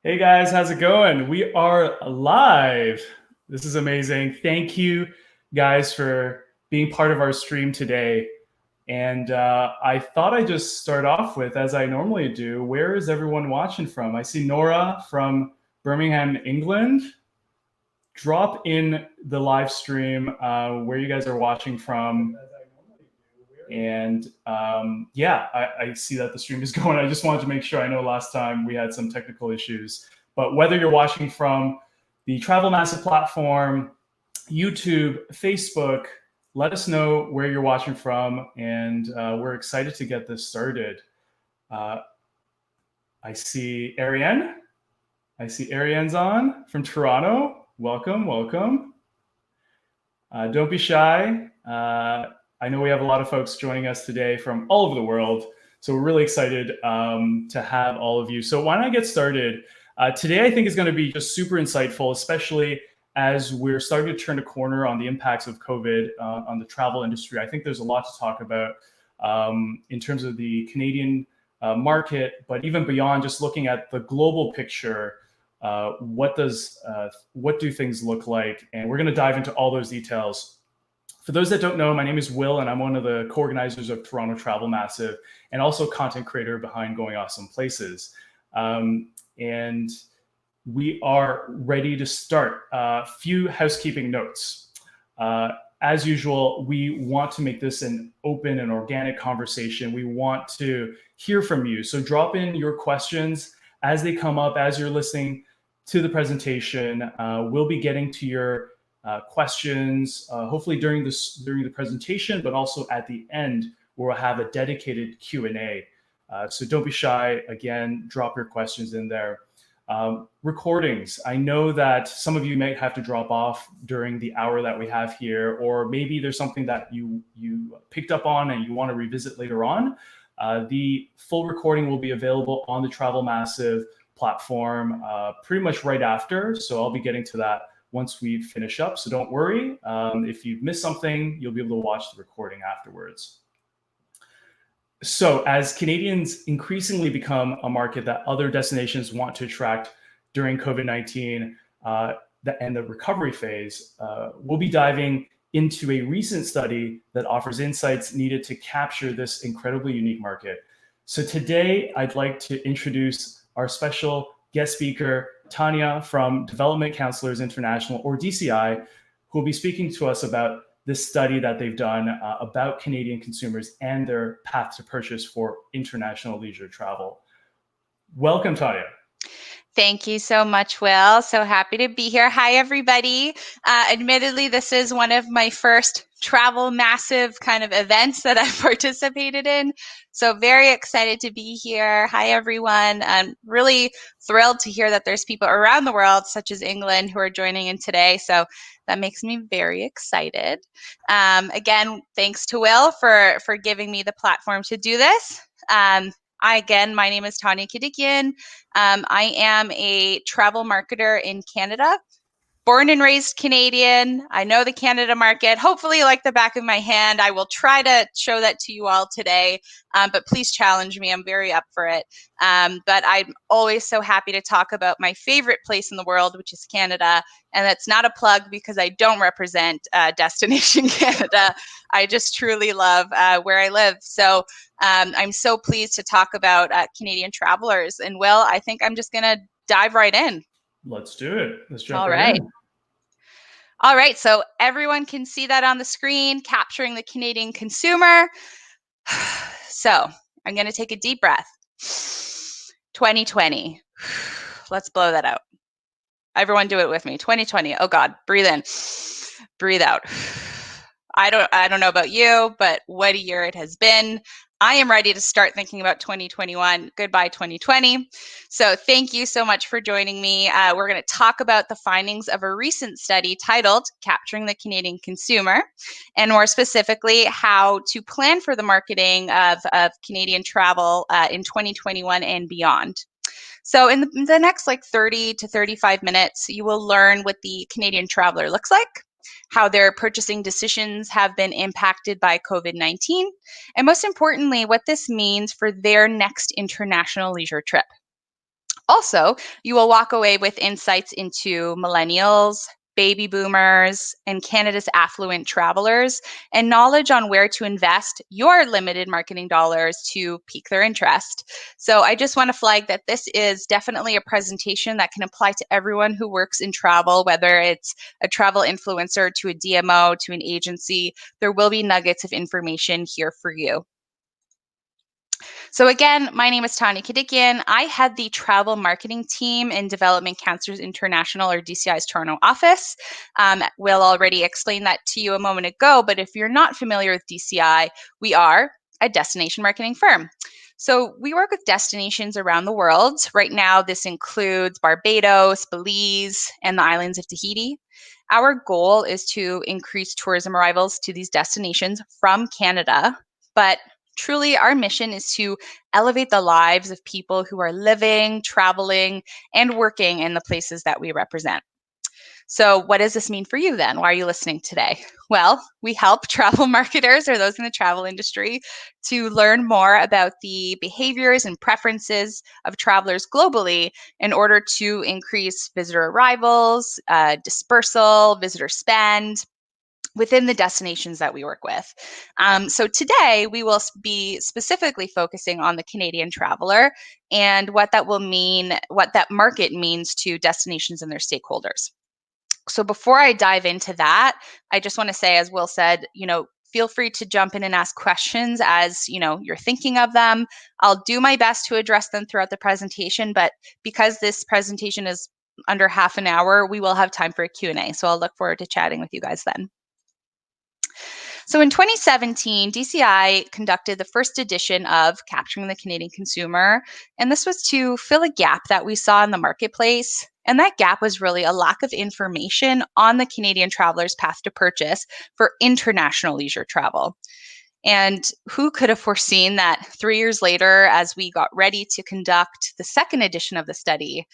Hey guys, how's it going? We are live. This is amazing. Thank you guys for being part of our stream today. And I thought I'd just start off with, as I normally do, where is everyone watching from? I see Nora from Birmingham, England. Drop in the live stream where you guys are watching from. And yeah, I see that the stream is going. I just wanted to make sure. I know last time we had some technical issues, but whether you're watching from the Travel Massive platform, YouTube, Facebook, let us know where you're watching from, and we're excited to get this started. I see Ariane. I see Ariane's on from Toronto. Welcome, welcome. Don't be shy. I know we have a lot of folks joining us today from all over the world, so we're really excited to have all of you. So why don't I get started? Today, I think is going to be just super insightful, especially as we're starting to turn a corner on the impacts of COVID on the travel industry. I think there's a lot to talk about in terms of the Canadian market, but even beyond, just looking at the global picture. What do things look like? And we're going to dive into all those details. For those that don't know, my name is Will, and I'm one of the co-organizers of Toronto Travel Massive, and also content creator behind Going Awesome Places. And we are ready to start. A few housekeeping notes. As usual, we want to make this an open and organic conversation. We want to hear from you. So drop in your questions as they come up, as you're listening to the presentation. We'll be getting to your questions, hopefully during the presentation, but also at the end, where we'll have a dedicated Q&A. So don't be shy. Again, drop your questions in there. Recordings. I know that some of you may have to drop off during the hour that we have here, or maybe there's something that you picked up on and you want to revisit later on. The full recording will be available on the Travel Massive platform pretty much right after. So I'll be getting to that once we finish up. So don't worry. If you've missed something, you'll be able to watch the recording afterwards. So as Canadians increasingly become a market that other destinations want to attract during COVID-19 and the recovery phase, we'll be diving into a recent study that offers insights needed to capture this incredibly unique market. So today, I'd like to introduce our special guest speaker, Tanya from Development Counselors International, or DCI, who will be speaking to us about this study that they've done about Canadian consumers and their path to purchase for international leisure travel. Welcome, Tanya. Thank you so much, Will. So happy to be here. Hi, everybody. Admittedly, this is one of my first Travel Massive kind of events that I've participated in. So very excited to be here. Hi, everyone. I'm really thrilled to hear that there's people around the world, such as England, who are joining in today. So that makes me very excited. Again, thanks to Will for giving me the platform to do this. My name is Tanya Kadikian. I am a travel marketer in Canada, born and raised Canadian. I know the Canada market, hopefully like the back of my hand. I will try to show that to you all today, but please challenge me. I'm very up for it. But I'm always so happy to talk about my favorite place in the world, which is Canada. And that's not a plug because I don't represent Destination Canada. I just truly love where I live. So I'm so pleased to talk about Canadian travelers. And Will, I think I'm just going to dive right in. Let's do it. Let's jump All right in. All right, so everyone can see that on the screen, capturing the Canadian consumer. So I'm going to take a deep breath. 2020. Let's blow that out. Everyone do it with me. 2020. Oh God, breathe in, breathe out. I don't know about you, but what a year it has been. I am ready to start thinking about 2021. Goodbye, 2020. So thank you so much for joining me. We're going to talk about the findings of a recent study titled Capturing the Canadian Consumer, and more specifically, how to plan for the marketing of Canadian travel in 2021 and beyond. So in the next 30 to 35 minutes, you will learn what the Canadian traveler looks like, how their purchasing decisions have been impacted by COVID-19, and most importantly, what this means for their next international leisure trip. Also, you will walk away with insights into millennials, baby boomers, and Canada's affluent travelers, and knowledge on where to invest your limited marketing dollars to pique their interest. So, I just want to flag that this is definitely a presentation that can apply to everyone who works in travel, whether it's a travel influencer to a DMO to an agency. There will be nuggets of information here for you. So again, my name is Tanya Kadikian. I head the travel marketing team in Development Counsellors International, or DCI's Toronto office. Will already explained that to you a moment ago, but if you're not familiar with DCI, we are a destination marketing firm. So we work with destinations around the world. Right now, this includes Barbados, Belize, and the islands of Tahiti. Our goal is to increase tourism arrivals to these destinations from Canada, but truly, our mission is to elevate the lives of people who are living, traveling, and working in the places that we represent. So, what does this mean for you then? Why are you listening today? Well, we help travel marketers or those in the travel industry to learn more about the behaviors and preferences of travelers globally in order to increase visitor arrivals, dispersal, visitor spend, within the destinations that we work with. So today we will be specifically focusing on the Canadian traveler and what that will mean, what that market means to destinations and their stakeholders. So before I dive into that, I just want to say, as Will said, feel free to jump in and ask questions as you're thinking of them. I'll do my best to address them throughout the presentation, but because this presentation is under half an hour, we will have time for a Q&A. So I'll look forward to chatting with you guys then. So in 2017, DCI conducted the first edition of Capturing the Canadian Consumer, and this was to fill a gap that we saw in the marketplace. And that gap was really a lack of information on the Canadian traveler's path to purchase for international leisure travel. And who could have foreseen that 3 years later, as we got ready to conduct the second edition of the study,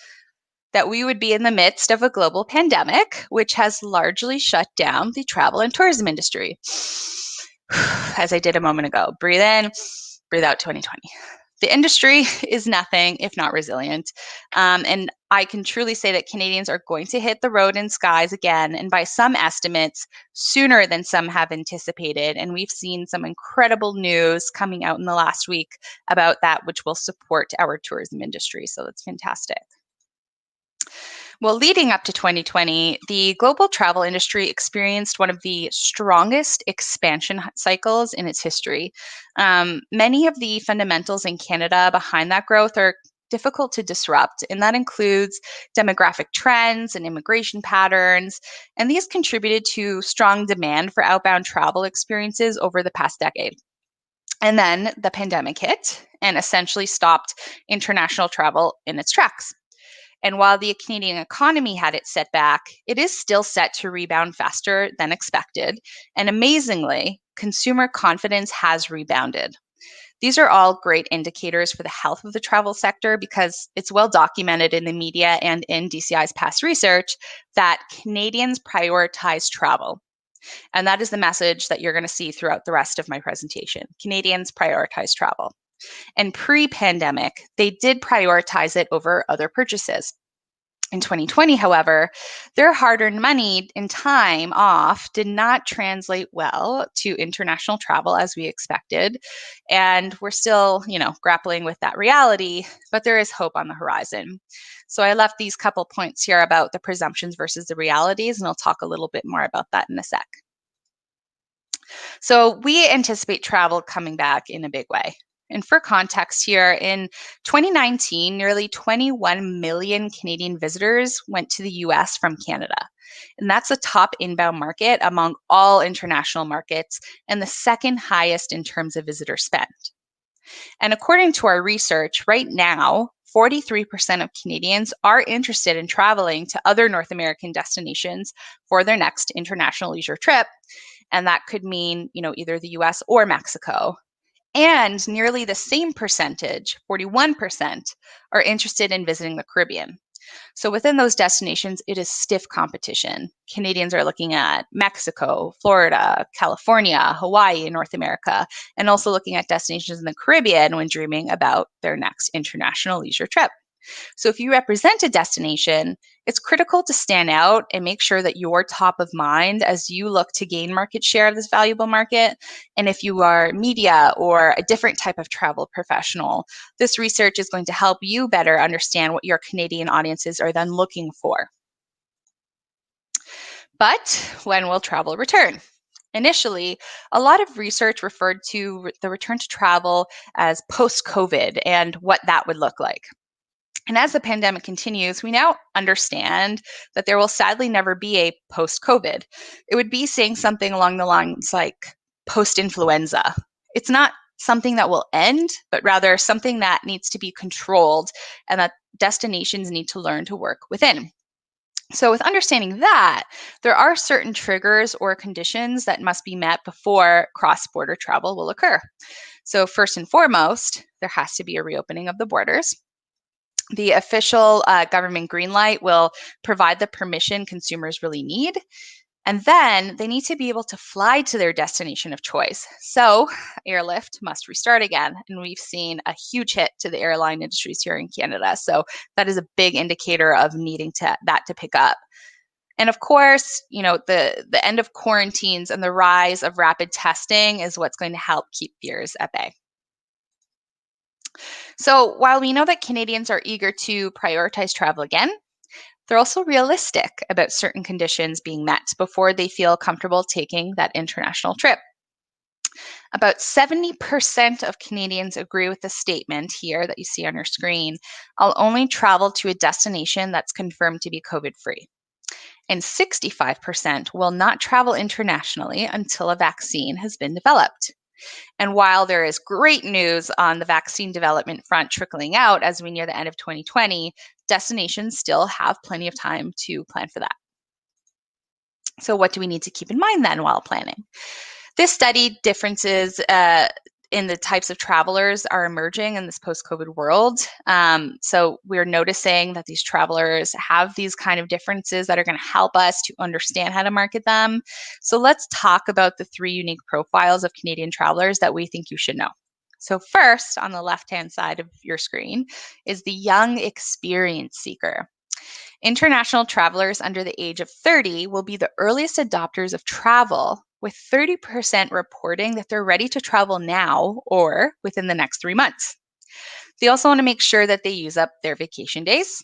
that we would be in the midst of a global pandemic, which has largely shut down the travel and tourism industry. As I did a moment ago, breathe in, breathe out 2020. The industry is nothing if not resilient. And I can truly say that Canadians are going to hit the road and skies again, and by some estimates, sooner than some have anticipated. And we've seen some incredible news coming out in the last week about that, which will support our tourism industry. So that's fantastic. Well, leading up to 2020, the global travel industry experienced one of the strongest expansion cycles in its history. Many of the fundamentals in Canada behind that growth are difficult to disrupt, and that includes demographic trends and immigration patterns. And these contributed to strong demand for outbound travel experiences over the past decade. And then the pandemic hit and essentially stopped international travel in its tracks. And while the Canadian economy had its setback, it is still set to rebound faster than expected. And amazingly, consumer confidence has rebounded. These are all great indicators for the health of the travel sector because it's well documented in the media and in DCI's past research that Canadians prioritize travel. And that is the message that you're going to see throughout the rest of my presentation. Canadians prioritize travel. And pre-pandemic, they did prioritize it over other purchases. In 2020, however, their hard-earned money and time off did not translate well to international travel as we expected. And we're still, grappling with that reality, but there is hope on the horizon. So I left these couple points here about the presumptions versus the realities, and I'll talk a little bit more about that in a sec. So we anticipate travel coming back in a big way. And for context here, in 2019, nearly 21 million Canadian visitors went to the US from Canada. And that's the top inbound market among all international markets and the second highest in terms of visitor spend. And according to our research, right now, 43% of Canadians are interested in traveling to other North American destinations for their next international leisure trip. And that could mean, either the US or Mexico. And nearly the same percentage, 41%, are interested in visiting the Caribbean. So within those destinations, it is stiff competition. Canadians are looking at Mexico, Florida, California, Hawaii in North America, and also looking at destinations in the Caribbean when dreaming about their next international leisure trip. So if you represent a destination, it's critical to stand out and make sure that you're top of mind as you look to gain market share of this valuable market. And if you are media or a different type of travel professional, this research is going to help you better understand what your Canadian audiences are then looking for. But when will travel return? Initially, a lot of research referred to the return to travel as post-COVID and what that would look like. And as the pandemic continues, we now understand that there will sadly never be a post COVID. It would be saying something along the lines like post influenza. It's not something that will end, but rather something that needs to be controlled and that destinations need to learn to work within. So, with understanding that, there are certain triggers or conditions that must be met before cross border travel will occur. So, first and foremost, there has to be a reopening of the borders. The official government green light will provide the permission consumers really need. And then they need to be able to fly to their destination of choice. So airlift must restart again. And we've seen a huge hit to the airline industries here in Canada. So that is a big indicator of needing that to pick up. And of course, the end of quarantines and the rise of rapid testing is what's going to help keep fears at bay. So while we know that Canadians are eager to prioritize travel again, they're also realistic about certain conditions being met before they feel comfortable taking that international trip. About 70% of Canadians agree with the statement here that you see on your screen. I'll only travel to a destination that's confirmed to be COVID free. And 65% will not travel internationally until a vaccine has been developed. And while there is great news on the vaccine development front trickling out as we near the end of 2020, destinations still have plenty of time to plan for that. So, what do we need to keep in mind then while planning? This study differences in the types of travelers are emerging in this post-COVID world. So we're noticing that these travelers have these kind of differences that are going to help us to understand how to market them. So let's talk about the three unique profiles of Canadian travelers that we think you should know. So first, on the left-hand side of your screen, is the young experience seeker. International travelers under the age of 30 will be the earliest adopters of travel, with 30% reporting that they're ready to travel now or within the next 3 months. They also want to make sure that they use up their vacation days.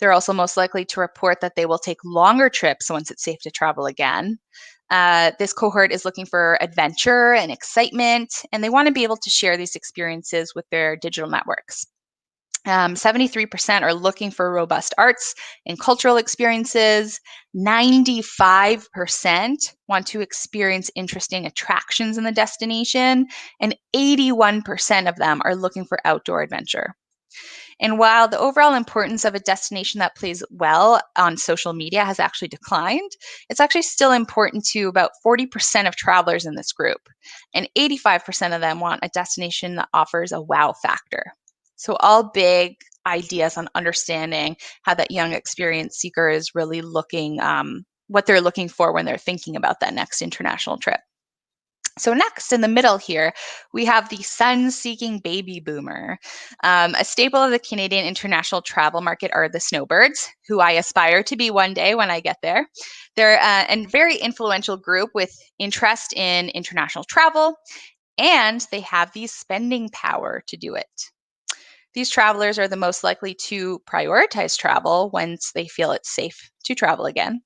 They're also most likely to report that they will take longer trips once it's safe to travel again. This cohort is looking for adventure and excitement, and they want to be able to share these experiences with their digital networks. 73% are looking for robust arts and cultural experiences. 95% want to experience interesting attractions in the destination. And 81% of them are looking for outdoor adventure. And while the overall importance of a destination that plays well on social media has actually declined, it's actually still important to about 40% of travelers in this group. And 85% of them want a destination that offers a wow factor. So, all big ideas on understanding how that young experience seeker is really looking, what they're looking for when they're thinking about that next international trip. So, next in the middle here, we have the sun seeking baby boomer. A staple of the Canadian international travel market are the snowbirds, who I aspire to be one day when I get there. They're a very influential group with interest in international travel, and they have the spending power to do it. These travelers are the most likely to prioritize travel once they feel it's safe to travel again.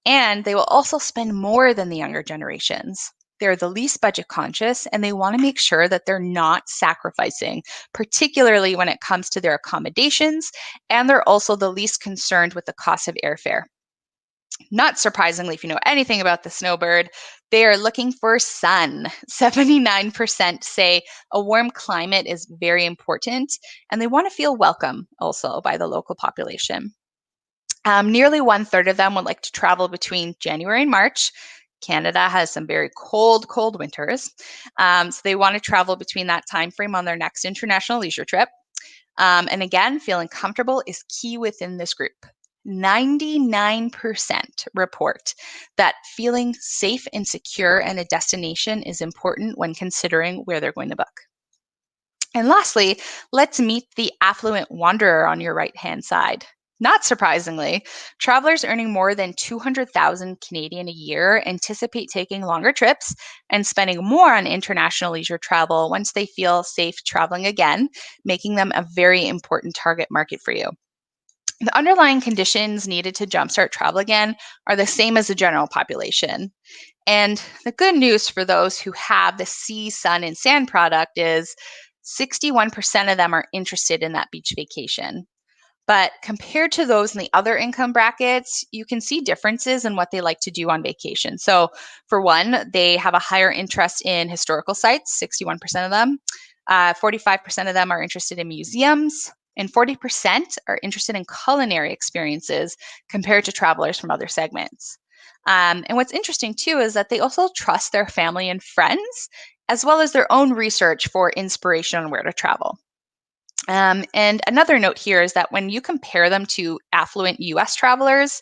And they will also spend more than the younger generations. They're the least budget conscious and they want to make sure that they're not sacrificing, particularly when it comes to their accommodations. And they're also the least concerned with the cost of airfare. Not surprisingly, if you know anything about the snowbird, they are looking for sun. 79% say a warm climate is very important, and they want to feel welcome also by the local population. Nearly one third of them would like to travel between January and March. Canada has some very cold winters. So they want to travel between that time frame on their next international leisure trip. And again, feeling comfortable is key within this group. 99% report that feeling safe and secure in a destination is important when considering where they're going to book. And lastly, let's meet the affluent wanderer on your right-hand side. Not surprisingly, travelers earning more than 200,000 Canadian a year anticipate taking longer trips and spending more on international leisure travel once they feel safe traveling again, making them a very important target market for you. The underlying conditions needed to jumpstart travel again are the same as the general population. And the good news for those who have the sea, sun, and sand product is 61% of them are interested in that beach vacation. But compared to those in the other income brackets, you can see differences in what they like to do on vacation. So, for one, they have a higher interest in historical sites, 61% of them. 45% of them are interested in museums, and 40% are interested in culinary experiences compared to travelers from other segments. And what's interesting too is that they also trust their family and friends, as well as their own research for inspiration on where to travel. And another note here is that when you compare them to affluent US travelers,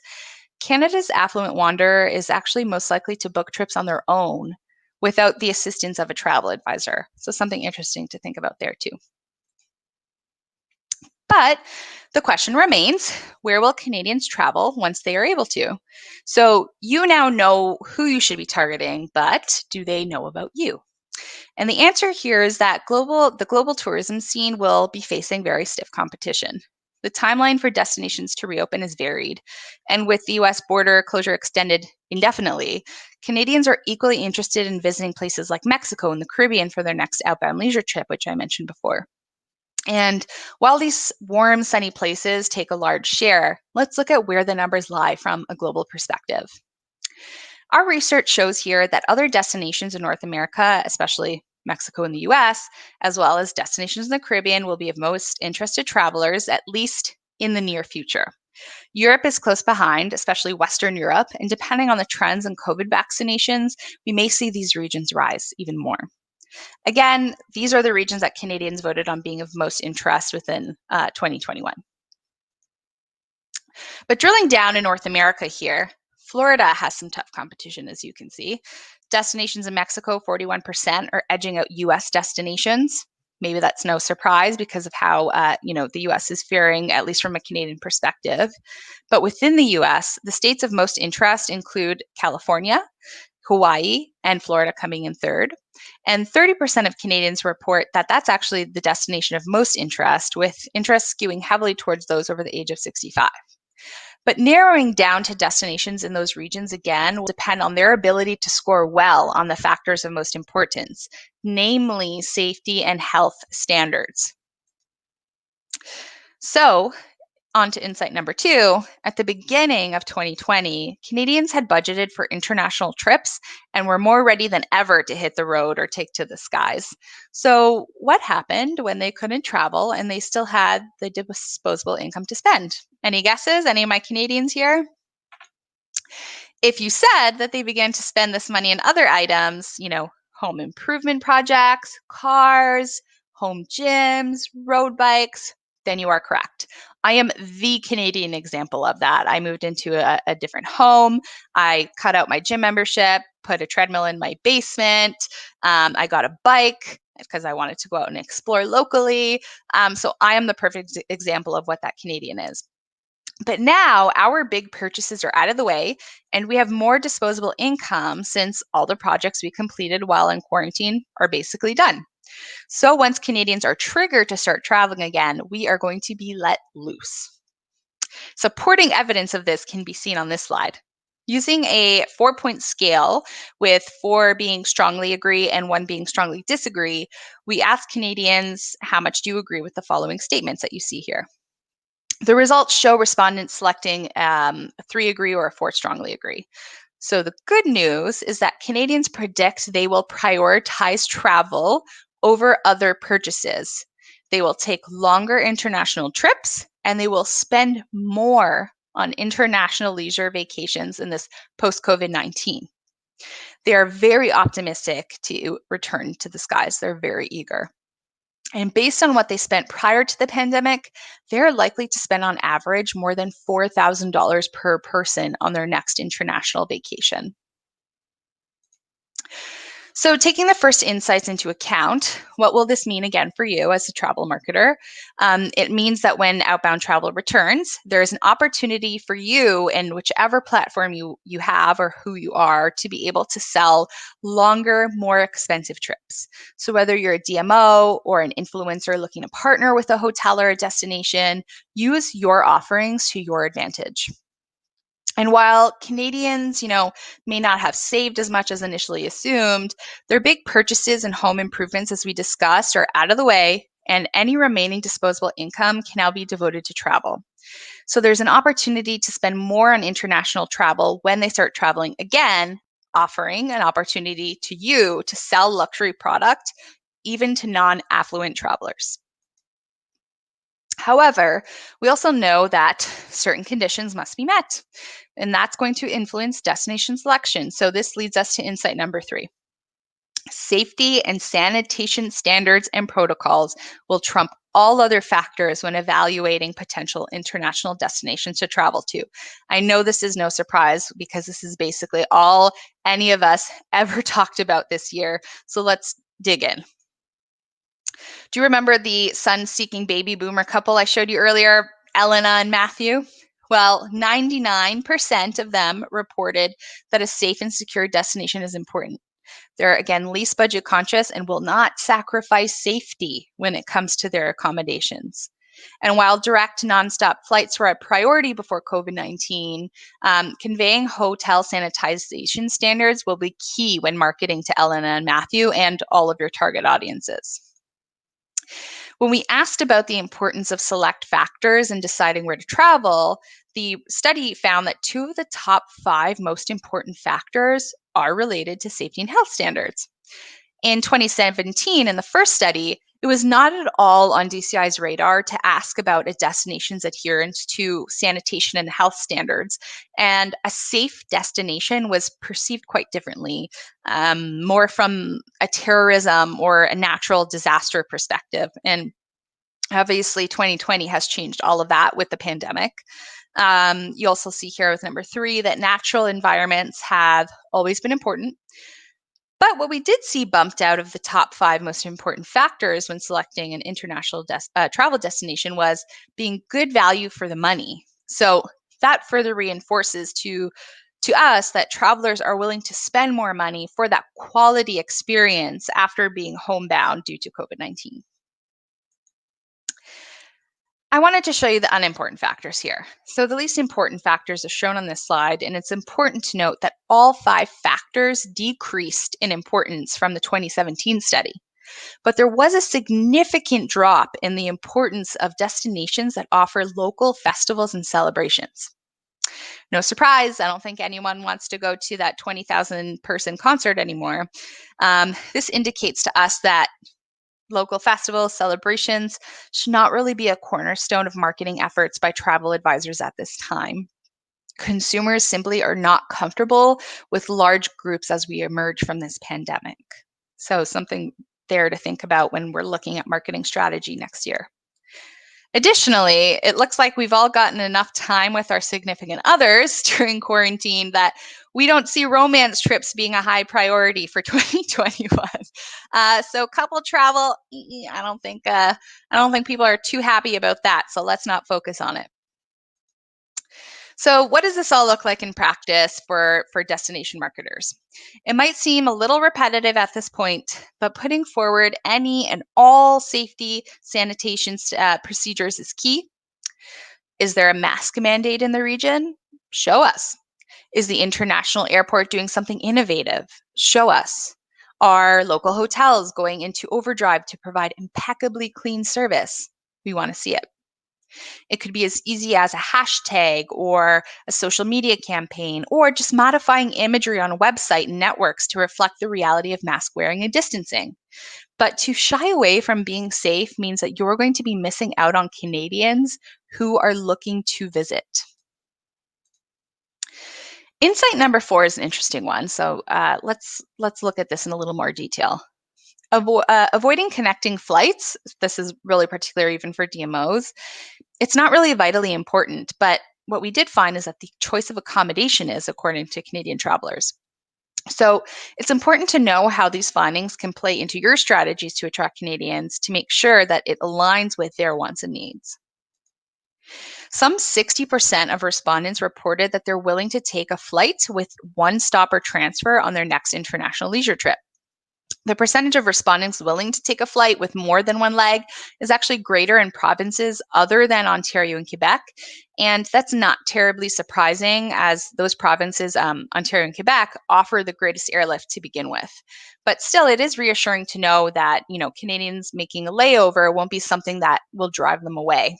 Canada's affluent wanderer is actually most likely to book trips on their own without the assistance of a travel advisor. So, something interesting to think about there too. But the question remains, where will Canadians travel once they are able to? So, you now know who you should be targeting, but do they know about you? And the answer here is that the global tourism scene will be facing very stiff competition. The timeline for destinations to reopen is varied, and with the US border closure extended indefinitely, Canadians are equally interested in visiting places like Mexico and the Caribbean for their next outbound leisure trip, which I mentioned before. And while these warm, sunny places take a large share, let's look at where the numbers lie from a global perspective. Our research shows here that other destinations in North America, especially Mexico and the US, as well as destinations in the Caribbean, will be of most interest to travelers, at least in the near future. Europe is close behind, especially Western Europe, and depending on the trends in COVID vaccinations, we may see these regions rise even more. Again, these are the regions that Canadians voted on being of most interest within 2021. But drilling down in North America here, Florida has some tough competition, as you can see. Destinations in Mexico, 41%, are edging out US destinations. Maybe that's no surprise because of how the US is faring, at least from a Canadian perspective. But within the US, the states of most interest include California, Hawaii, and Florida coming in third. And 30% of Canadians report that that's actually the destination of most interest, with interest skewing heavily towards those over the age of 65. But narrowing down to destinations in those regions again will depend on their ability to score well on the factors of most importance, namely safety and health standards. So, on to insight number 2. At the beginning of 2020, Canadians had budgeted for international trips and were more ready than ever to hit the road or take to the skies. So, what happened when they couldn't travel and they still had the disposable income to spend? Any guesses? Any of my Canadians here? If you said that they began to spend this money on other items, home improvement projects, cars, home gyms, road bikes, then you are correct. I am the Canadian example of that. I moved into a different home. I cut out my gym membership, put a treadmill in my basement. I got a bike because I wanted to go out and explore locally. So I am the perfect example of what that Canadian is. But now our big purchases are out of the way, and we have more disposable income since all the projects we completed while in quarantine are basically done. So once Canadians are triggered to start traveling again, we are going to be let loose. Supporting evidence of this can be seen on this slide. Using a 4-point scale, with 4 being strongly agree and 1 being strongly disagree, we asked Canadians, how much do you agree with the following statements that you see here? The results show respondents selecting a 3 agree or a 4 strongly agree. So the good news is that Canadians predict they will prioritize travel over other purchases. They will take longer international trips and they will spend more on international leisure vacations in this post COVID-19. They are very optimistic to return to the skies. They're very eager. And based on what they spent prior to the pandemic, they're likely to spend on average more than $4,000 per person on their next international vacation. So, taking the first insights into account, what will this mean again for you as a travel marketer? It means that when outbound travel returns, there is an opportunity for you and whichever platform you have or who you are to be able to sell longer, more expensive trips. So, whether you're a DMO or an influencer looking to partner with a hotel or a destination, use your offerings to your advantage. And while Canadians, may not have saved as much as initially assumed, their big purchases and home improvements, as we discussed, are out of the way, and any remaining disposable income can now be devoted to travel. So there's an opportunity to spend more on international travel when they start traveling again, offering an opportunity to you to sell luxury product, even to non affluent travelers. However, we also know that certain conditions must be met, and that's going to influence destination selection. So, this leads us to insight number 3. Safety and sanitation standards and protocols will trump all other factors when evaluating potential international destinations to travel to. I know this is no surprise because this is basically all any of us ever talked about this year. So, let's dig in. Do you remember the sun seeking baby boomer couple I showed you earlier, Elena and Matthew? Well, 99% of them reported that a safe and secure destination is important. They're, again, least budget conscious and will not sacrifice safety when it comes to their accommodations. And while direct nonstop flights were a priority before COVID-19, conveying hotel sanitization standards will be key when marketing to Elena and Matthew and all of your target audiences. When we asked about the importance of select factors in deciding where to travel, the study found that 2 of the top 5 most important factors are related to safety and health standards. In 2017, in the first study, it was not at all on DCI's radar to ask about a destination's adherence to sanitation and health standards. And a safe destination was perceived quite differently, more from a terrorism or a natural disaster perspective. And obviously, 2020 has changed all of that with the pandemic. You also see here with number 3 that natural environments have always been important. But what we did see bumped out of the top 5 most important factors when selecting an international travel destination was being good value for the money. So that further reinforces to us that travelers are willing to spend more money for that quality experience after being homebound due to COVID-19. I wanted to show you the unimportant factors here. So the least important factors are shown on this slide, and it's important to note that all 5 factors decreased in importance from the 2017 study. But there was a significant drop in the importance of destinations that offer local festivals and celebrations. No surprise, I don't think anyone wants to go to that 20,000 person concert anymore. This indicates to us that local festivals, celebrations should not really be a cornerstone of marketing efforts by travel advisors at this time. Consumers simply are not comfortable with large groups as we emerge from this pandemic. So, something there to think about when we're looking at marketing strategy next year. Additionally, it looks like we've all gotten enough time with our significant others during quarantine that we don't see romance trips being a high priority for 2021. So couple travel, I don't think people are too happy about that. So let's not focus on it. So what does this all look like in practice for destination marketers? It might seem a little repetitive at this point, but putting forward any and all safety sanitation procedures is key. Is there a mask mandate in the region? Show us. Is the international airport doing something innovative? Show us. Are local hotels going into overdrive to provide impeccably clean service? We want to see it. It could be as easy as a hashtag or a social media campaign, or just modifying imagery on a website and networks to reflect the reality of mask wearing and distancing. But to shy away from being safe means that you're going to be missing out on Canadians who are looking to visit. Insight number 4 is an interesting one. So let's look at this in a little more detail. Avoiding connecting flights, this is really particular even for DMOs, it's not really vitally important, but what we did find is that the choice of accommodation is, according to Canadian travelers. So it's important to know how these findings can play into your strategies to attract Canadians to make sure that it aligns with their wants and needs. Some 60% of respondents reported that they're willing to take a flight with one stop or transfer on their next international leisure trip. The percentage of respondents willing to take a flight with more than one leg is actually greater in provinces other than Ontario and Quebec. And that's not terribly surprising, as those provinces, Ontario and Quebec, offer the greatest airlift to begin with. But still, it is reassuring to know that, Canadians making a layover won't be something that will drive them away.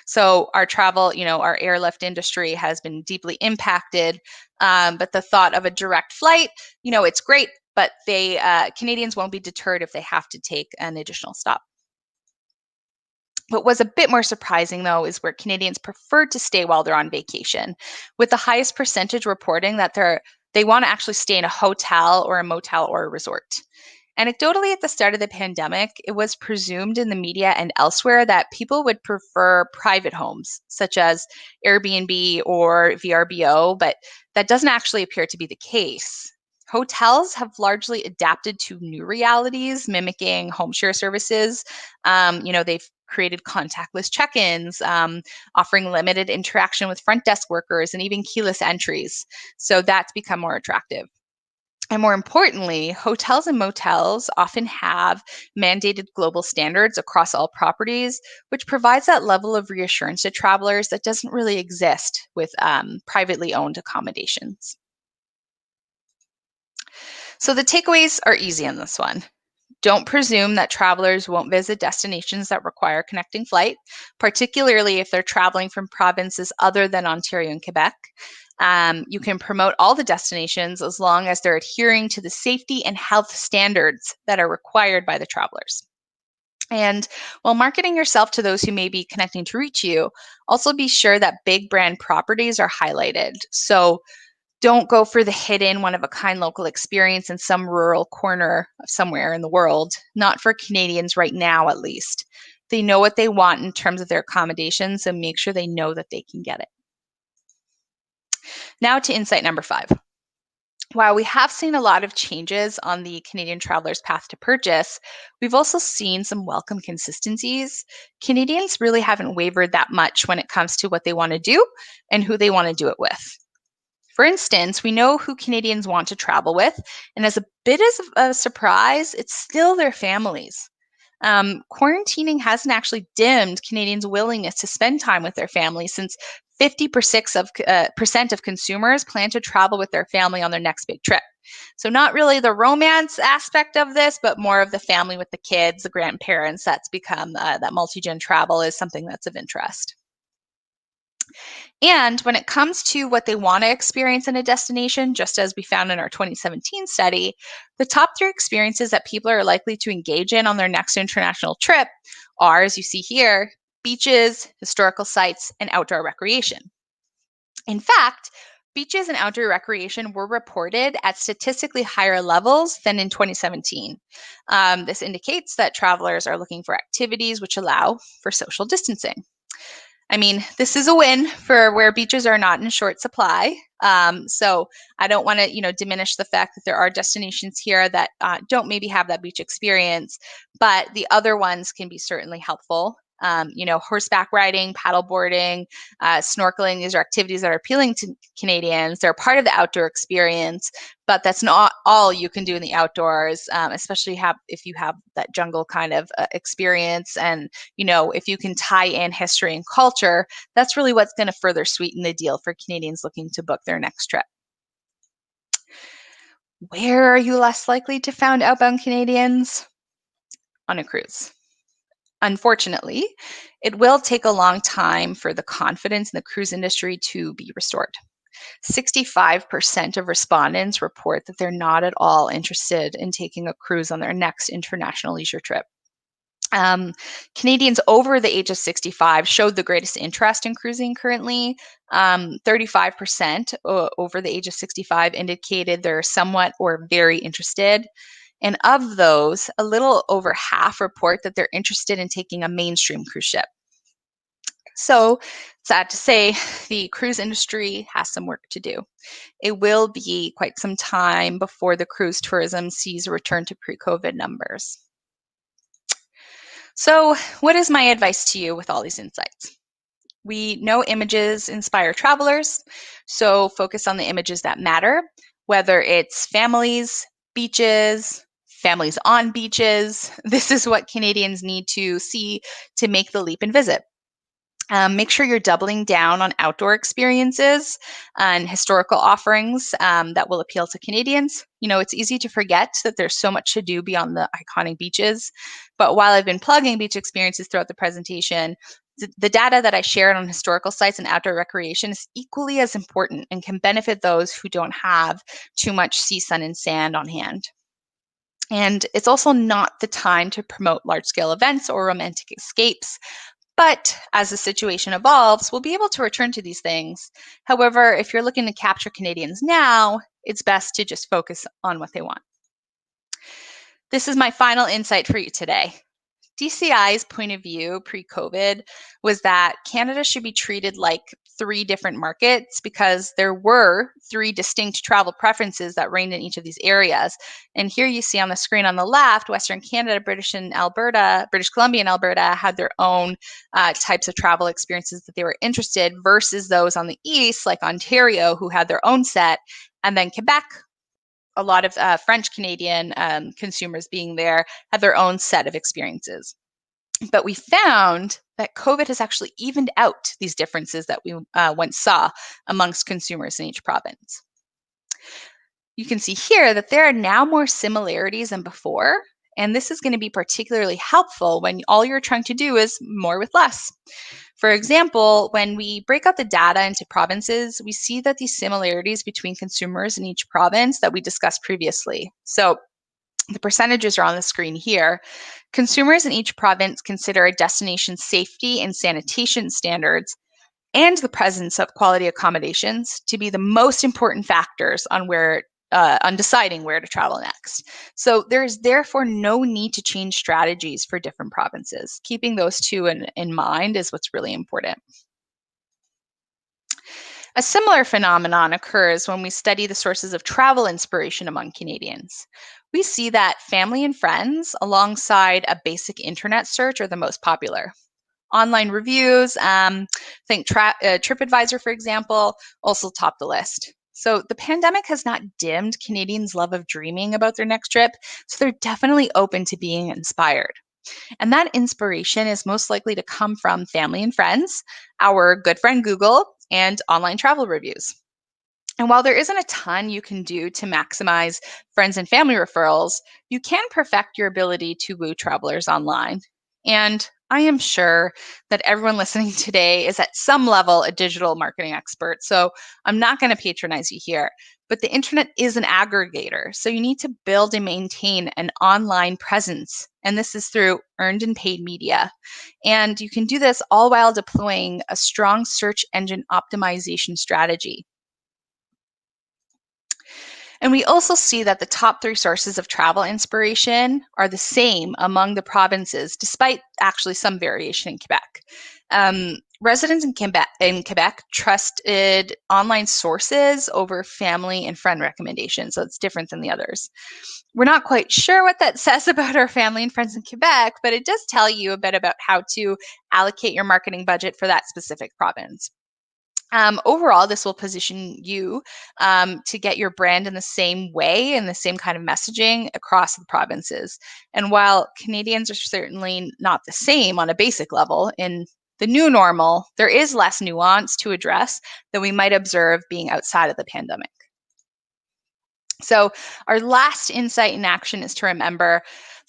So our travel, our airlift industry has been deeply impacted. But the thought of a direct flight, it's great, but Canadians won't be deterred if they have to take an additional stop. What was a bit more surprising, though, is where Canadians prefer to stay while they're on vacation, with the highest percentage reporting that they want to actually stay in a hotel or a motel or a resort. Anecdotally, at the start of the pandemic, it was presumed in the media and elsewhere that people would prefer private homes, such as Airbnb or VRBO, but that doesn't actually appear to be the case. Hotels have largely adapted to new realities, mimicking home share services. They've created contactless check-ins, offering limited interaction with front desk workers, and even keyless entries. So that's become more attractive. And more importantly, hotels and motels often have mandated global standards across all properties, which provides that level of reassurance to travelers that doesn't really exist with privately owned accommodations. So the takeaways are easy on this one. Don't presume that travelers won't visit destinations that require a connecting flight, particularly if they're traveling from provinces other than Ontario and Quebec. You can promote all the destinations as long as they're adhering to the safety and health standards that are required by the travelers. And while marketing yourself to those who may be connecting to reach you, also be sure that big brand properties are highlighted. So don't go for the hidden, one of a kind local experience in some rural corner of somewhere in the world, not for Canadians right now, at least. They know what they want in terms of their accommodations, so make sure they know that they can get it. Now to insight number 5. While we have seen a lot of changes on the Canadian traveler's path to purchase, we've also seen some welcome consistencies. Canadians really haven't wavered that much when it comes to what they want to do and who they want to do it with. For instance, we know who Canadians want to travel with, and as a bit of a surprise, it's still their families. Quarantining hasn't actually dimmed Canadians' willingness to spend time with their families, since 50% of consumers plan to travel with their family on their next big trip. So, not really the romance aspect of this, but more of the family with the kids, the grandparents. That's become that multi-gen travel is something that's of interest. And when it comes to what they want to experience in a destination, just as we found in our 2017 study, the top 3 experiences that people are likely to engage in on their next international trip are, as you see here, beaches, historical sites, and outdoor recreation. In fact, beaches and outdoor recreation were reported at statistically higher levels than in 2017. This indicates that travelers are looking for activities which allow for social distancing. I mean, this is a win for where beaches are not in short supply. So I don't want to, diminish the fact that there are destinations here that don't maybe have that beach experience, but the other ones can be certainly helpful. Horseback riding, paddle boarding, snorkeling, these are activities that are appealing to Canadians. They're part of the outdoor experience, but that's not all you can do in the outdoors, especially if you have that jungle kind of experience. And, if you can tie in history and culture, that's really what's going to further sweeten the deal for Canadians looking to book their next trip. Where are you less likely to find outbound Canadians? On a cruise. Unfortunately, it will take a long time for the confidence in the cruise industry to be restored. 65% of respondents report that they're not at all interested in taking a cruise on their next international leisure trip. Canadians over the age of 65 showed the greatest interest in cruising currently. 35% over the age of 65 indicated they're somewhat or very interested. And of those, a little over half report that they're interested in taking a mainstream cruise ship. So, sad to say, the cruise industry has some work to do. It will be quite some time before the cruise tourism sees a return to pre-COVID numbers. So, what is my advice to you with all these insights? We know images inspire travelers, so focus on the images that matter, whether it's families, beaches, families on beaches. This is what Canadians need to see to make the leap and visit. Make sure you're doubling down on outdoor experiences and historical offerings that will appeal to Canadians. It's easy to forget that there's so much to do beyond the iconic beaches. But while I've been plugging beach experiences throughout the presentation, the data that I shared on historical sites and outdoor recreation is equally as important and can benefit those who don't have too much sea, sun, and sand on hand. And it's also not the time to promote large scale events or romantic escapes. But as the situation evolves, we'll be able to return to these things. However, if you're looking to capture Canadians now, it's best to just focus on what they want. This is my final insight for you today. DCI's point of view pre-COVID was that Canada should be treated like 3 different markets because there were 3 distinct travel preferences that reigned in each of these areas. And here you see on the screen on the left, Western Canada, British Columbia and Alberta had their own types of travel experiences that they were interested versus those on the east, like Ontario, who had their own set, and then Quebec, a lot of French Canadian consumers being there, had their own set of experiences. But we found that COVID has actually evened out these differences that we once saw amongst consumers in each province. You can see here that there are now more similarities than before, and this is going to be particularly helpful when all you're trying to do is more with less. For example, when we break out the data into provinces, we see that these similarities between consumers in each province that we discussed previously. So the percentages are on the screen here. Consumers in each province consider a destination's safety and sanitation standards and the presence of quality accommodations to be the most important factors on deciding where to travel next. So there is therefore no need to change strategies for different provinces. Keeping those two in mind is what's really important. A similar phenomenon occurs when we study the sources of travel inspiration among Canadians. We see that family and friends, alongside a basic internet search, are the most popular. Online reviews, think TripAdvisor, for example, also top the list. So the pandemic has not dimmed Canadians' love of dreaming about their next trip, so they're definitely open to being inspired. And that inspiration is most likely to come from family and friends, our good friend Google, and online travel reviews. And while there isn't a ton you can do to maximize friends and family referrals, you can perfect your ability to woo travelers online. And I am sure that everyone listening today is at some level a digital marketing expert. So I'm not going to patronize you here. But the internet is an aggregator. So you need to build and maintain an online presence. And this is through earned and paid media. And you can do this all while deploying a strong search engine optimization strategy. And we also see that the top 3 sources of travel inspiration are the same among the provinces, despite actually some variation in Quebec. Residents in Quebec trusted online sources over family and friend recommendations, so it's different than the others. We're not quite sure what that says about our family and friends in Quebec, but it does tell you a bit about how to allocate your marketing budget for that specific province. Overall, this will position you to get your brand in the same way and the same kind of messaging across the provinces. And while Canadians are certainly not the same on a basic level, in the new normal, there is less nuance to address than we might observe being outside of the pandemic. So, our last insight in action is to remember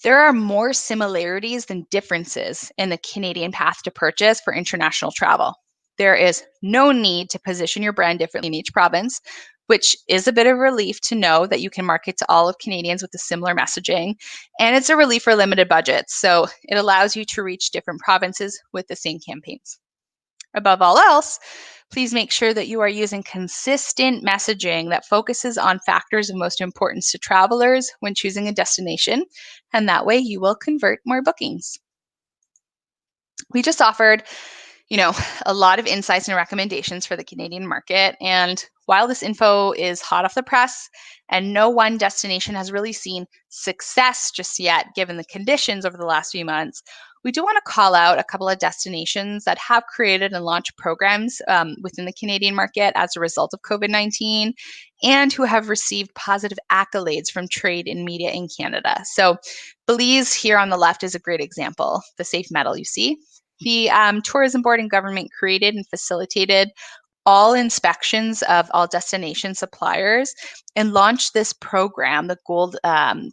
there are more similarities than differences in the Canadian path to purchase for international travel. There is no need to position your brand differently in each province, which is a bit of a relief to know that you can market to all of Canadians with a similar messaging. And it's a relief for limited budgets. So it allows you to reach different provinces with the same campaigns. Above all else, please make sure that you are using consistent messaging that focuses on factors of most importance to travelers when choosing a destination, and that way you will convert more bookings. We just offered a lot of insights and recommendations for the Canadian market. And while this info is hot off the press and no one destination has really seen success just yet, given the conditions over the last few months, we do want to call out a couple of destinations that have created and launched programs within the Canadian market as a result of COVID-19 and who have received positive accolades from trade and media in Canada. So Belize here on the left is a great example, the safe medal you see. The tourism board and government created and facilitated all inspections of all destination suppliers and launched this program, the Gold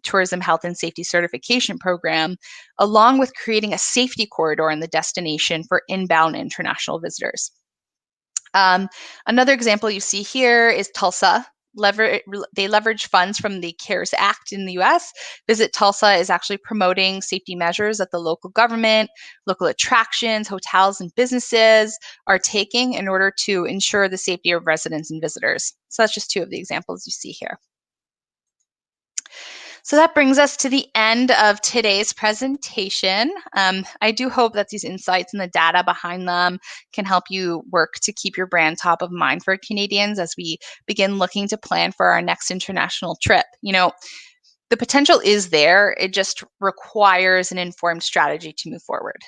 Tourism Health and Safety Certification Program, along with creating a safety corridor in the destination for inbound international visitors. Another example you see here is Tulsa. They leverage funds from the CARES Act in the US. Visit Tulsa is actually promoting safety measures that the local government, local attractions, hotels, and businesses are taking in order to ensure the safety of residents and visitors. So that's just two of the examples you see here. So that brings us to the end of today's presentation. I do hope that these insights and the data behind them can help you work to keep your brand top of mind for Canadians as we begin looking to plan for our next international trip. The potential is there. It just requires an informed strategy to move forward.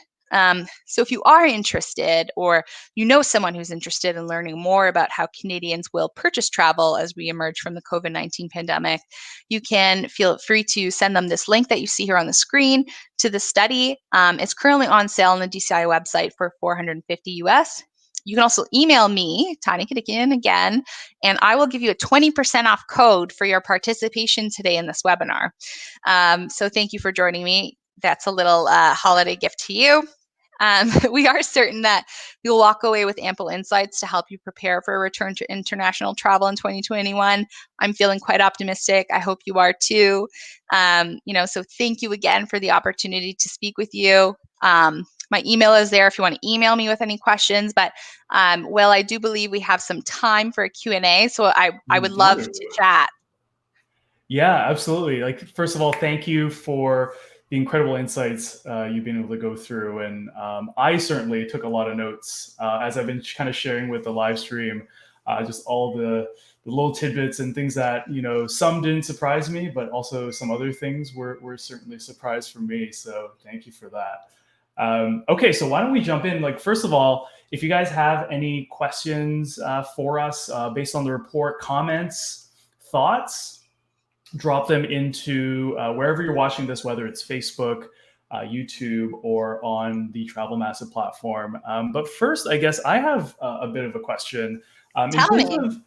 So if you are interested or you know someone who's interested in learning more about how Canadians will purchase travel as we emerge from the COVID-19 pandemic, you can feel free to send them this link that you see here on the screen to the study. It's currently on sale on the DCI website for $450 US. You can also email me, Tanya Kadikian, again, and I will give you a 20% off code for your participation today in this webinar. So thank you for joining me. That's a little holiday gift to you. We are certain that you'll walk away with ample insights to help you prepare for a return to international travel in 2021. I'm feeling quite optimistic. I hope you are too. So thank you again for the opportunity to speak with you. My email is there if you want to email me with any questions. But Will, I do believe we have some time for a Q&A, so I would love to chat. Yeah, absolutely. First of all, thank you for the incredible insights you've been able to go through. And I certainly took a lot of notes as I've been kind of sharing with the live stream, just all the little tidbits and things that, some didn't surprise me, but also some other things were certainly a surprise for me. So thank you for that. Okay, so why don't we jump in? First of all, if you guys have any questions for us based on the report, comments, thoughts, drop them into wherever you're watching this, whether it's Facebook, YouTube, or on the Travel Massive platform. But first, I guess I have a bit of a question. In terms of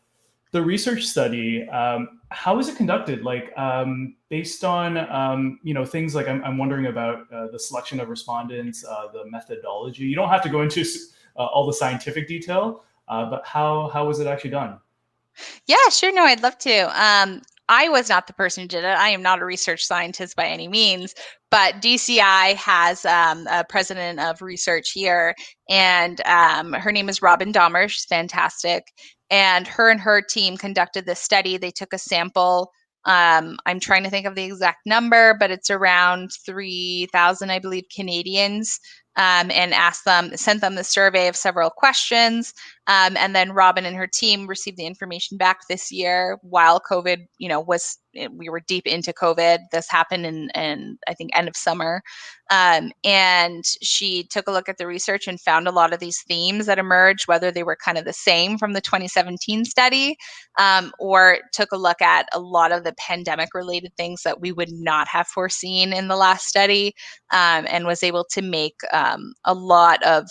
the research study, how is it conducted? Based on things like I'm wondering about the selection of respondents, the methodology. You don't have to go into all the scientific detail, but how was it actually done? Yeah, sure. No, I'd love to. I was not the person who did it. I am not a research scientist by any means, but DCI has a president of research here, and her name is Robin Dahmer. She's fantastic. And her team conducted this study. They took a sample. I'm trying to think of the exact number, but it's around 3,000, I believe, Canadians, and sent them the survey of several questions. And then Robin and her team received the information back this year while COVID, we were deep into COVID. This happened in I think end of summer. And she took a look at the research and found a lot of these themes that emerged, whether they were kind of the same from the 2017 study, or took a look at a lot of the pandemic related things that we would not have foreseen in the last study, and was able to make a lot of,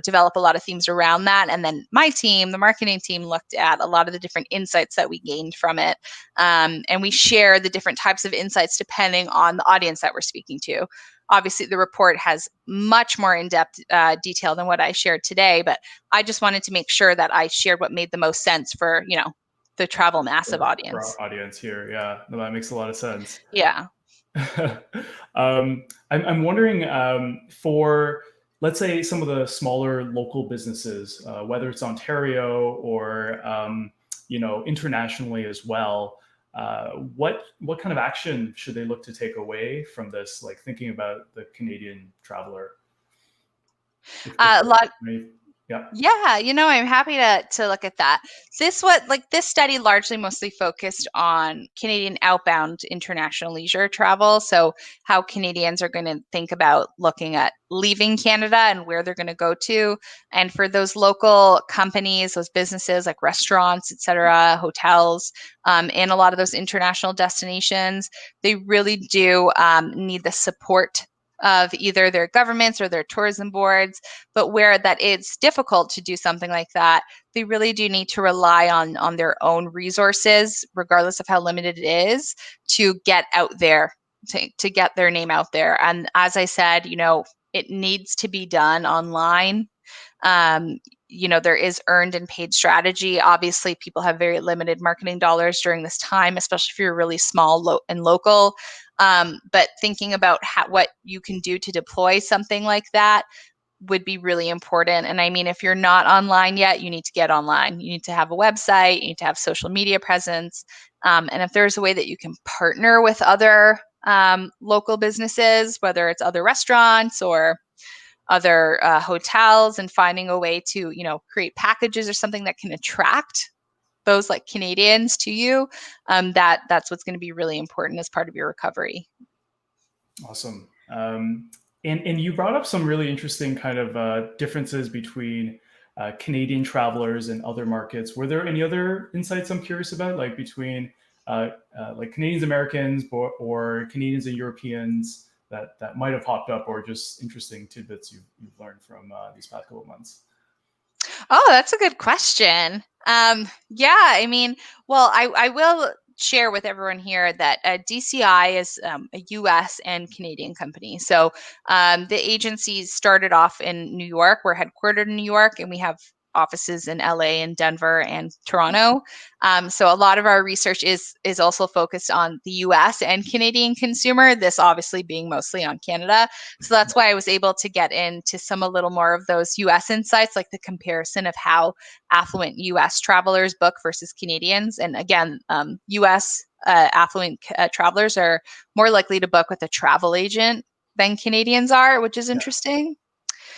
develop a lot of themes around that. And then my team, the marketing team, looked at a lot of the different insights that we gained from it. And we share the different types of insights depending on the audience that we're speaking to. Obviously, the report has much more in-depth detail than what I shared today, but I just wanted to make sure that I shared what made the most sense for, the Travel Massive audience. For our audience here, yeah. No, that makes a lot of sense. Yeah. I'm wondering for, let's say, some of the smaller local businesses, whether it's Ontario or internationally as well, what kind of action should they look to take away from this? Thinking about the Canadian traveler. Yeah. Yeah, I'm happy to look at that. This study largely mostly focused on Canadian outbound international leisure travel. So how Canadians are going to think about looking at leaving Canada and where they're going to go to. And for those local companies, those businesses like restaurants, et cetera, hotels, and a lot of those international destinations, they really do need the support of either their governments or their tourism boards, but where that it's difficult to do something like that, they really do need to rely on their own resources, regardless of how limited it is, to get out there, to get their name out there. And as I said, it needs to be done online. um, there is earned and paid strategy. Obviously, people have very limited marketing dollars during this time, especially if you're really small and local. But thinking about what you can do to deploy something like that would be really important. And I mean, if you're not online yet, you need to get online. You need to have a website, you need to have social media presence. And if there's a way that you can partner with other local businesses, whether it's other restaurants or other hotels, and finding a way to, create packages or something that can attract those like Canadians to you, that's what's going to be really important as part of your recovery. Awesome. And you brought up some really interesting kind of differences between Canadian travelers and other markets. Were there any other insights I'm curious about, like between like Canadians, Americans, or Canadians and Europeans that might have popped up, or just interesting tidbits you've learned from these past couple of months? Oh, that's a good question. Yeah, I mean, well, I will share with everyone here that DCI is a US and Canadian company. So the agencies started off in New York. We're headquartered in New York, and we have offices in LA and Denver and Toronto. So a lot of our research is also focused on the US and Canadian consumer, this obviously being mostly on Canada. So that's why I was able to get into some a little more of those US insights, like the comparison of how affluent US travelers book versus Canadians. And again, US affluent travelers are more likely to book with a travel agent than Canadians are, which is Yeah. interesting.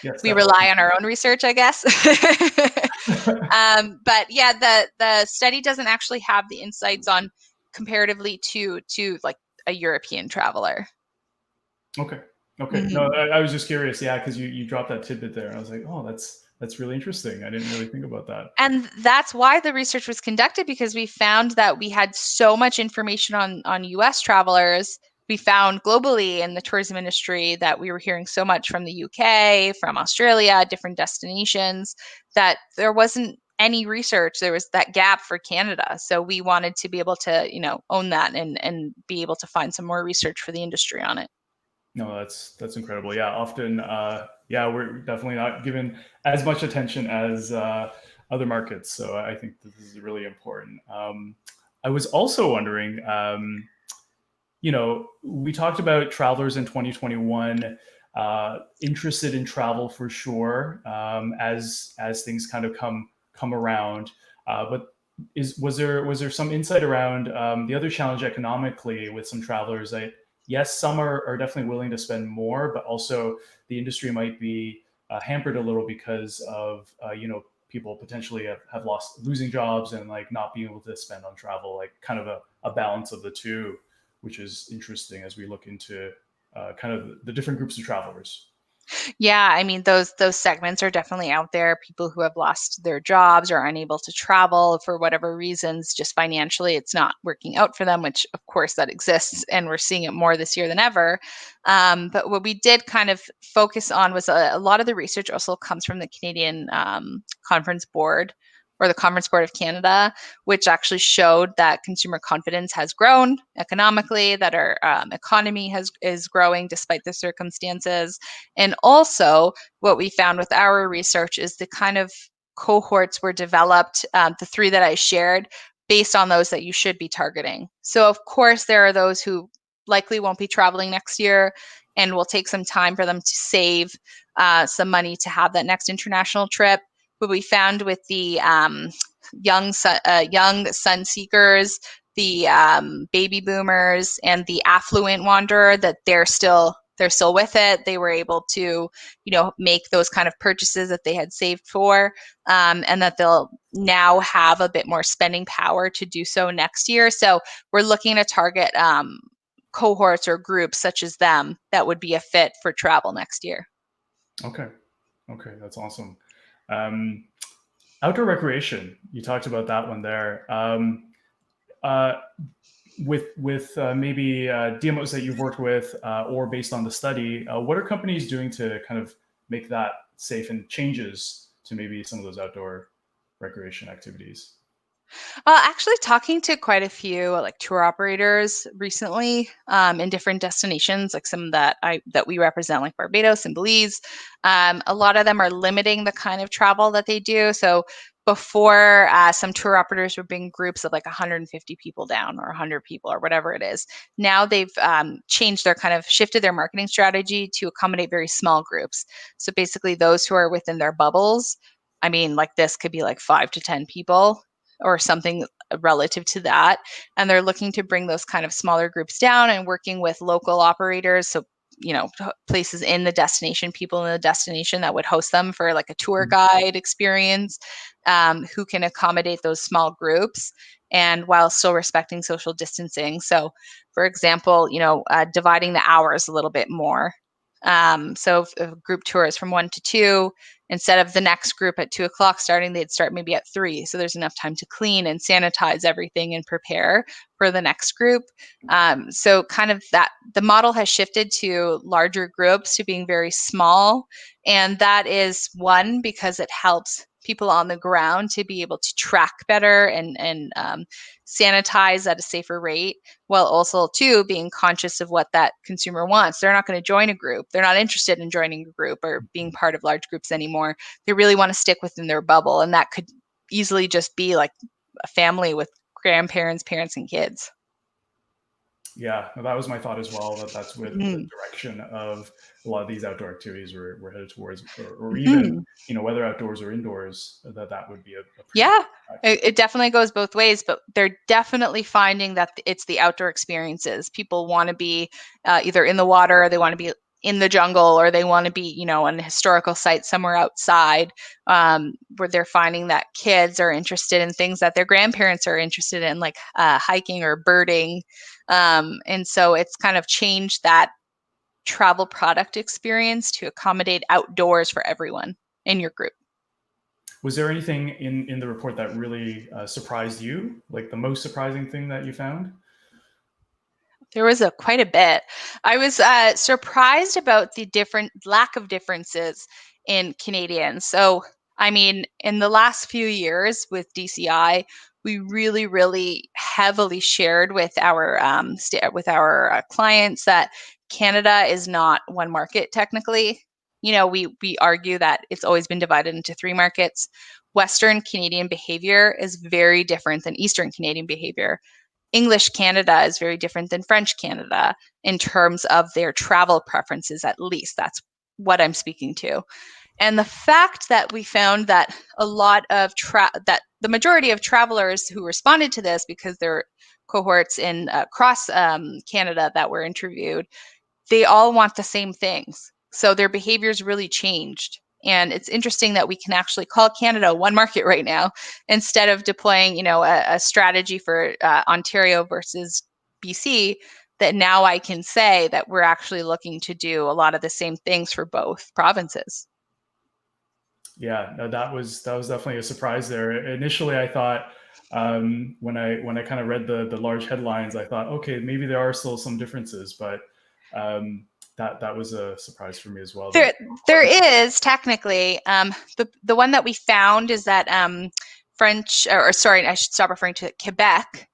Yes, We definitely. rely on our own research, I guess. But yeah, the study doesn't actually have the insights on comparatively to like a European traveler. Okay. Okay. No, Mhm. I was just curious. Yeah, because you dropped that tidbit there, and I was like, oh, that's really interesting. I didn't really think about that. And that's why the research was conducted, because we found that we had so much information on US travelers. We found globally in the tourism industry that we were hearing so much from the UK, from Australia, different destinations, that there wasn't any research. There was that gap for Canada. So we wanted to be able to, own that and be able to find some more research for the industry on it. No, that's incredible. Yeah, often, yeah, we're definitely not given as much attention as other markets. So I think this is really important. I was also wondering, we talked about travelers in 2021 interested in travel for sure, as things kind of come around. But was there some insight around the other challenge economically with some travelers? Yes, some are definitely willing to spend more, but also the industry might be hampered a little because of people potentially have losing jobs and like not being able to spend on travel, like kind of a balance of the two, which is interesting as we look into kind of the different groups of travelers. Yeah, I mean those segments are definitely out there. People who have lost their jobs or unable to travel for whatever reasons, just financially, it's not working out for them. Which of course that exists, and we're seeing it more this year than ever. But what we did kind of focus on was a lot of the research also comes from the Canadian Conference Board, or the Conference Board of Canada, which actually showed that consumer confidence has grown economically, that our economy is growing despite the circumstances. And also, what we found with our research is the kind of cohorts were developed, the three that I shared, based on those that you should be targeting. So, of course, there are those who likely won't be traveling next year, and will take some time for them to save some money to have that next international trip. But we found with the young sun seekers, the baby boomers, and the affluent wanderer, that they're still with it. They were able to, make those kind of purchases that they had saved for, and that they'll now have a bit more spending power to do so next year. So we're looking to target cohorts or groups such as them that would be a fit for travel next year. Okay, that's awesome. Outdoor recreation, you talked about that one there. With maybe DMOs that you've worked with, or based on the study, what are companies doing to kind of make that safe, and changes to maybe some of those outdoor recreation activities? Actually, talking to quite a few like tour operators recently, in different destinations, like some that we represent, like Barbados and Belize. A lot of them are limiting the kind of travel that they do. So before, some tour operators would bring groups of like 150 people down, or 100 people, or whatever it is. Now they've changed their kind of shifted their marketing strategy to accommodate very small groups. So basically, those who are within their bubbles. I mean, like this could be like 5 to 10 people or something relative to that. And they're looking to bring those kind of smaller groups down, and working with local operators. So, places in the destination, people in the destination that would host them for like a tour guide experience, who can accommodate those small groups and while still respecting social distancing. So, for example, dividing the hours a little bit more. So if a group tour is from 1 to 2, instead of the next group at 2 o'clock starting, they'd start maybe at 3. So there's enough time to clean and sanitize everything and prepare for the next group. So kind of that the model has shifted to larger groups, to being very small. And that is one, because it helps people on the ground to be able to track better and sanitize at a safer rate, while also too being conscious of what that consumer wants. They're not going to join a group. They're not interested in joining a group or being part of large groups anymore. They really want to stick within their bubble, and that could easily just be like a family with grandparents, parents, and kids. Yeah, that was my thought as well. That's with the Mm-hmm. direction of a lot of these outdoor activities we're headed towards, or even Mm-hmm. whether outdoors or indoors, that would be a pretty Yeah, big impact. it definitely goes both ways, but they're definitely finding that it's the outdoor experiences. People want to be either in the water, or they want to be in the jungle, or they want to be, on a historical site somewhere outside, where they're finding that kids are interested in things that their grandparents are interested in, like hiking or birding. And so it's kind of changed that travel product experience to accommodate outdoors for everyone in your group. Was there anything in the report that really surprised you, like the most surprising thing that you found? There was quite a bit. I was surprised about the different lack of differences in Canadians. So, I mean, in the last few years with DCI, we really, really heavily shared with our clients that Canada is not one market technically. We argue that it's always been divided into 3 markets. Western Canadian behavior is very different than Eastern Canadian behavior. English Canada is very different than French Canada in terms of their travel preferences, at least. That's what I'm speaking to. And the fact that we found that a lot of that the majority of travelers who responded to this, because there are cohorts in across Canada that were interviewed, they all want the same things. So their behaviors really changed. And it's interesting that we can actually call Canada one market right now, instead of deploying, a strategy for Ontario versus BC. That now I can say that we're actually looking to do a lot of the same things for both provinces. Yeah, no, that was definitely a surprise there. Initially, I thought, when I kind of read the large headlines, I thought, okay, maybe there are still some differences, but that was a surprise for me as well. That There is technically, the one that we found is that French, or sorry, I should stop referring to Quebec.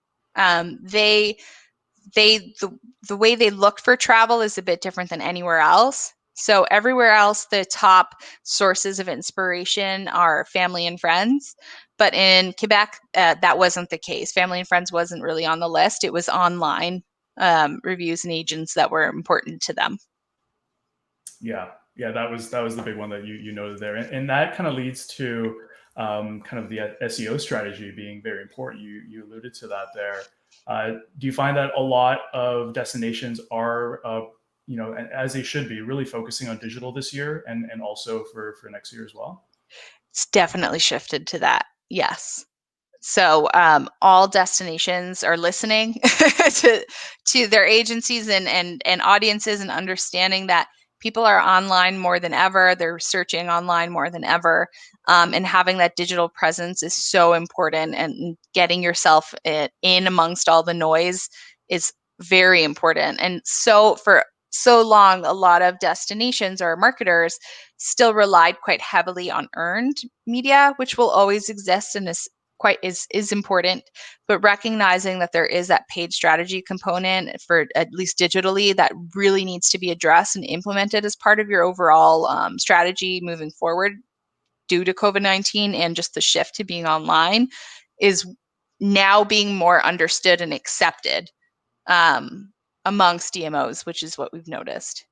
They the way they look for travel is a bit different than anywhere else. So everywhere else, the top sources of inspiration are family and friends. But in Quebec, that wasn't the case. Family and friends wasn't really on the list. It was online reviews and agents that were important to them. yeah, that was the big one that you noted there, and that kind of leads to kind of the SEO strategy being very important. You alluded to that there. Do you find that a lot of destinations are as they should be, really focusing on digital this year and also for next year as well? It's definitely shifted to that. Yes. So all destinations are listening to their agencies and audiences, and understanding that people are online more than ever. They're searching online more than ever, and having that digital presence is so important. And getting yourself in amongst all the noise is very important. And so for so long, a lot of destinations or marketers still relied quite heavily on earned media, which will always exist and is important, but recognizing that there is that paid strategy component for at least digitally that really needs to be addressed and implemented as part of your overall strategy moving forward due to COVID-19 and just the shift to being online is now being more understood and accepted amongst DMOs, which is what we've noticed.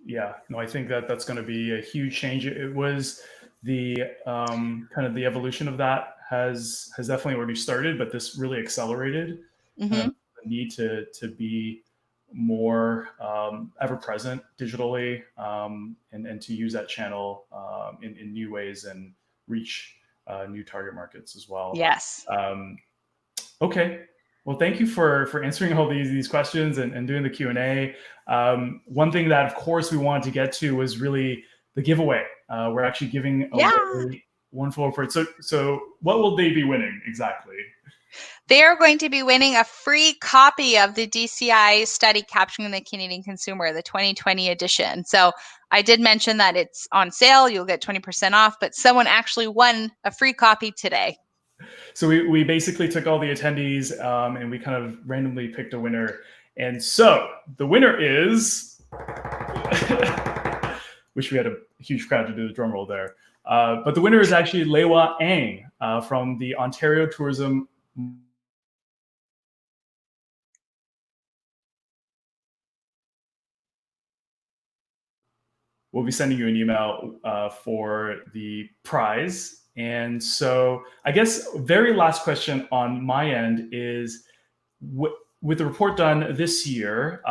Yeah, no, I think that that's going to be a huge change. It was the kind of the evolution of that has definitely already started, but this really accelerated kind of the need to be more ever present digitally, and to use that channel in new ways and reach new target markets as well. Yes. Okay. Well, thank you for answering all these questions and doing the Q&A. One thing that, of course, we wanted to get to was really the giveaway. We're actually giving away one full report. So what will they be winning exactly? They are going to be winning a free copy of the DCI study Capturing the Canadian Consumer, the 2020 edition. So I did mention that it's on sale. You'll get 20% off, but someone actually won a free copy today. So we basically took all the attendees and we kind of randomly picked a winner. And so the winner is, wish we had a huge crowd to do the drum roll there. But the winner is actually Lewa Ang from the Ontario Tourism. We'll be sending you an email for the prize. And so I guess very last question on my end is, with the report done this year,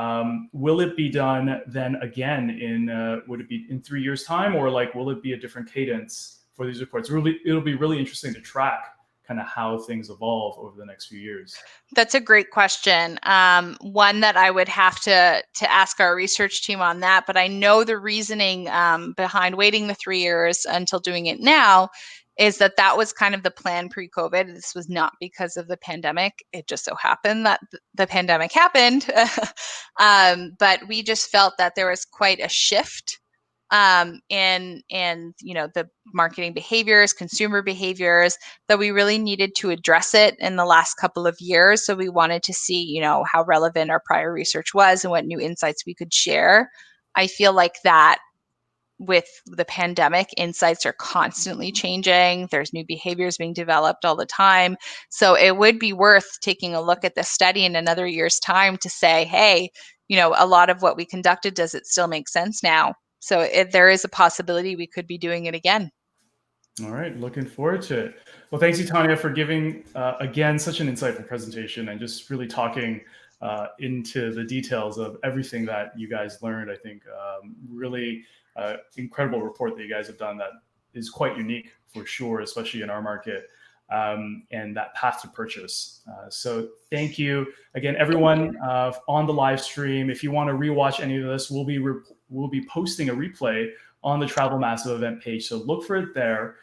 will it be done then again would it be in 3 years' time, or like will it be a different cadence for these reports? It'll be really interesting to track kind of how things evolve over the next few years. That's a great question. One that I would have to ask our research team on that, but I know the reasoning behind waiting the 3 years until doing it now is that was kind of the plan pre-COVID. This was not because of the pandemic. It just so happened that the pandemic happened. But we just felt that there was quite a shift in the marketing behaviors, consumer behaviors, that we really needed to address it in the last couple of years. So we wanted to see, how relevant our prior research was and what new insights we could share. I feel like that with the pandemic, insights are constantly changing. There's new behaviors being developed all the time. So it would be worth taking a look at this study in another year's time to say, hey, a lot of what we conducted, does it still make sense now? So there is a possibility we could be doing it again. All right, looking forward to it. Well, thanks you, Tanya, for giving, again, such an insightful presentation and just really talking into the details of everything that you guys learned. I think really incredible report that you guys have done that is quite unique for sure, especially in our market, and that path to purchase. So thank you again, everyone on the live stream. If you want to rewatch any of this, we'll be posting a replay on the Travel Massive event page. So look for it there.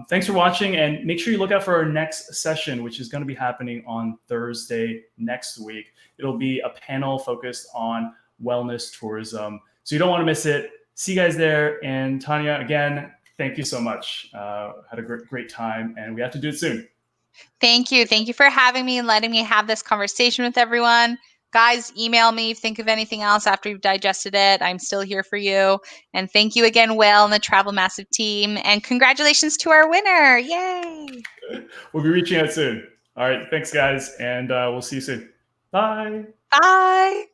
Thanks for watching, and make sure you look out for our next session, which is going to be happening on Thursday next week. It'll be a panel focused on wellness tourism. So you don't want to miss it. See you guys there. And Tanya, again, thank you so much. Had a great time, and we have to do it soon. Thank you. Thank you for having me and letting me have this conversation with everyone. Guys, email me if you think of anything else after you've digested it. I'm still here for you. And thank you again, Will, and the Travel Massive team. And congratulations to our winner. Yay. We'll be reaching out soon. All right. Thanks, guys. And we'll see you soon. Bye. Bye.